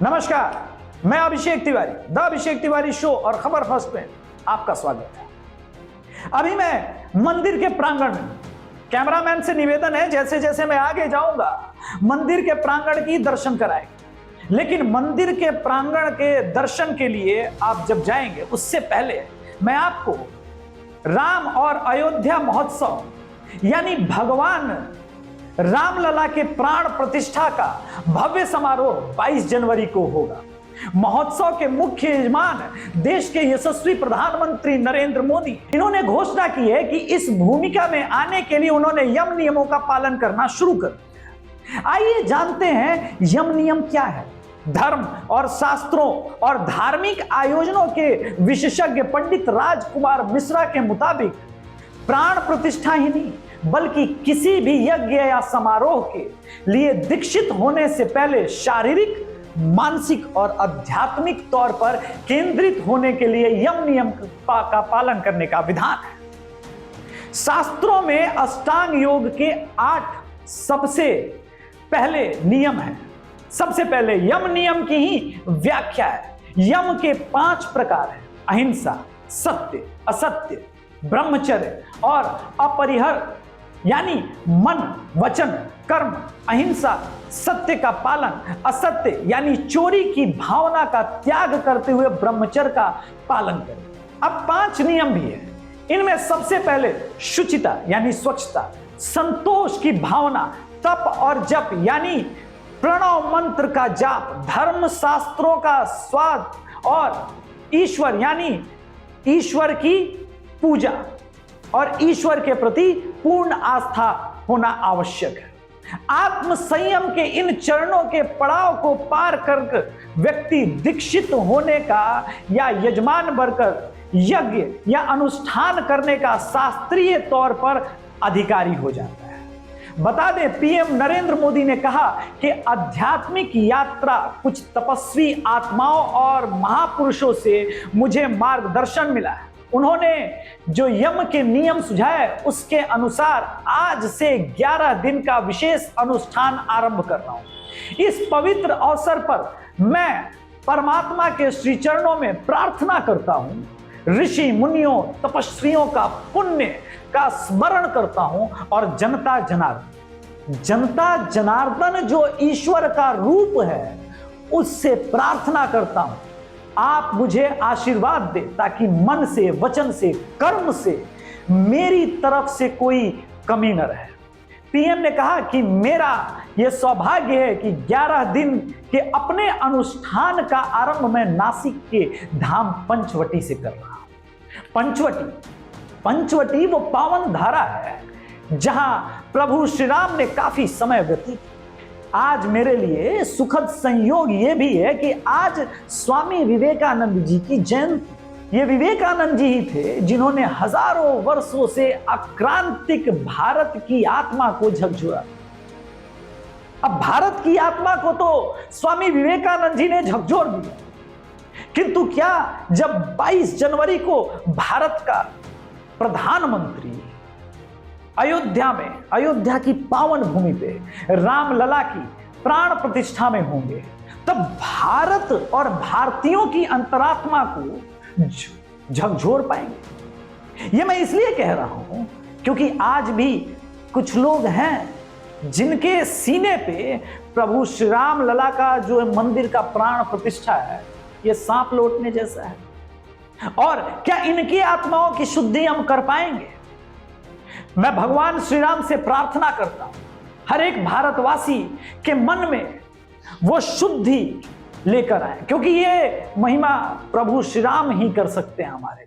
नमस्कार, मैं Abhishek Tiwari, the Abhishek Tiwari show और खबर फर्स्ट में आपका स्वागत है। अभी मैं मंदिर के प्रांगण में, कैमरामैन से निवेदन है जैसे जैसे मैं आगे जाऊंगा मंदिर के प्रांगण की दर्शन कराएंगे। लेकिन मंदिर के प्रांगण के दर्शन के लिए आप जब जाएंगे उससे पहले मैं आपको राम और अयोध्या महोत्सव यानी भगवान रामलला के प्राण प्रतिष्ठा का भव्य समारोह 22 जनवरी को होगा। महोत्सव के मुख्य यजमान देश के यशस्वी प्रधानमंत्री नरेंद्र मोदी, इन्होंने घोषणा की है कि इस भूमिका में आने के लिए उन्होंने यम नियमों का पालन करना शुरू कर दिया। आइए जानते हैं यम नियम क्या है। धर्म और शास्त्रों और धार्मिक आयोजनों के विशेषज्ञ पंडित राजकुमार मिश्रा के मुताबिक प्राण प्रतिष्ठा ही नहीं बल्कि किसी भी यज्ञ या समारोह के लिए दीक्षित होने से पहले शारीरिक, मानसिक और आध्यात्मिक तौर पर केंद्रित होने के लिए यम नियम का पालन करने का विधान है। शास्त्रों में अष्टांग योग के 8 सबसे पहले नियम है। सबसे पहले यम नियम की ही व्याख्या है। यम के 5 प्रकार है: अहिंसा, सत्य, असत्य, ब्रह्मचर्य और अपरिहर यानी मन, वचन, कर्म। अहिंसा, सत्य का पालन, असत्य यानी चोरी की भावना का त्याग करते हुए ब्रह्मचर्य का पालन करें। अब 5 नियम भी है। इनमें सबसे पहले शुचिता यानी स्वच्छता, संतोष की भावना, तप और जप यानी प्रणव मंत्र का जाप, धर्म शास्त्रों का स्वाद और ईश्वर यानी ईश्वर की पूजा और ईश्वर के प्रति पूर्ण आस्था होना आवश्यक है। आत्म संयम के इन चरणों के पड़ाव को पार कर व्यक्ति दीक्षित होने का या यजमान बनकर यज्ञ या अनुष्ठान करने का शास्त्रीय तौर पर अधिकारी हो जाता है। बता दें, पीएम नरेंद्र मोदी ने कहा कि आध्यात्मिक यात्रा कुछ तपस्वी आत्माओं और महापुरुषों से मुझे मार्गदर्शन मिला है। उन्होंने जो यम के नियम सुझाए उसके अनुसार आज से 11 दिन का विशेष अनुष्ठान आरंभ कर रहा हूं। इस पवित्र अवसर पर मैं परमात्मा के श्री चरणों में प्रार्थना करता हूं, ऋषि मुनियों तपस्वियों का पुण्य का स्मरण करता हूं और जनता जनार्दन जो ईश्वर का रूप है उससे प्रार्थना करता हूं आप मुझे आशीर्वाद दे ताकि मन से, वचन से, कर्म से मेरी तरफ से कोई कमी न रहे। पीएम ने कहा कि मेरा यह सौभाग्य है कि 11 दिन के अपने अनुष्ठान का आरंभ मैं नासिक के धाम पंचवटी से कर रहा हूं। पंचवटी वो पावन धारा है जहां प्रभु श्री राम ने काफी समय व्यतीत। आज मेरे लिए सुखद संयोग ये भी है कि आज स्वामी विवेकानंद जी की जयंती। ये विवेकानंद जी ही थे जिन्होंने हजारों वर्षों से आक्रांतिक भारत की आत्मा को झकझोरा। अब भारत की आत्मा को तो स्वामी विवेकानंद जी ने झकझोर दिया, किंतु क्या जब 22 जनवरी को भारत का प्रधानमंत्री अयोध्या की पावन भूमि पे रामलला की प्राण प्रतिष्ठा में होंगे, तब भारत और भारतीयों की अंतरात्मा को झकझोर पाएंगे। ये मैं इसलिए कह रहा हूं क्योंकि आज भी कुछ लोग हैं जिनके सीने पे प्रभु श्री रामलला का जो मंदिर का प्राण प्रतिष्ठा है ये सांप लौटने जैसा है। और क्या इनकी आत्माओं की शुद्धि हम कर पाएंगे? मैं भगवान श्री राम से प्रार्थना करता हूं हर एक भारतवासी के मन में वो शुद्धि लेकर आए, क्योंकि ये महिमा प्रभु श्री राम ही कर सकते हैं हमारे।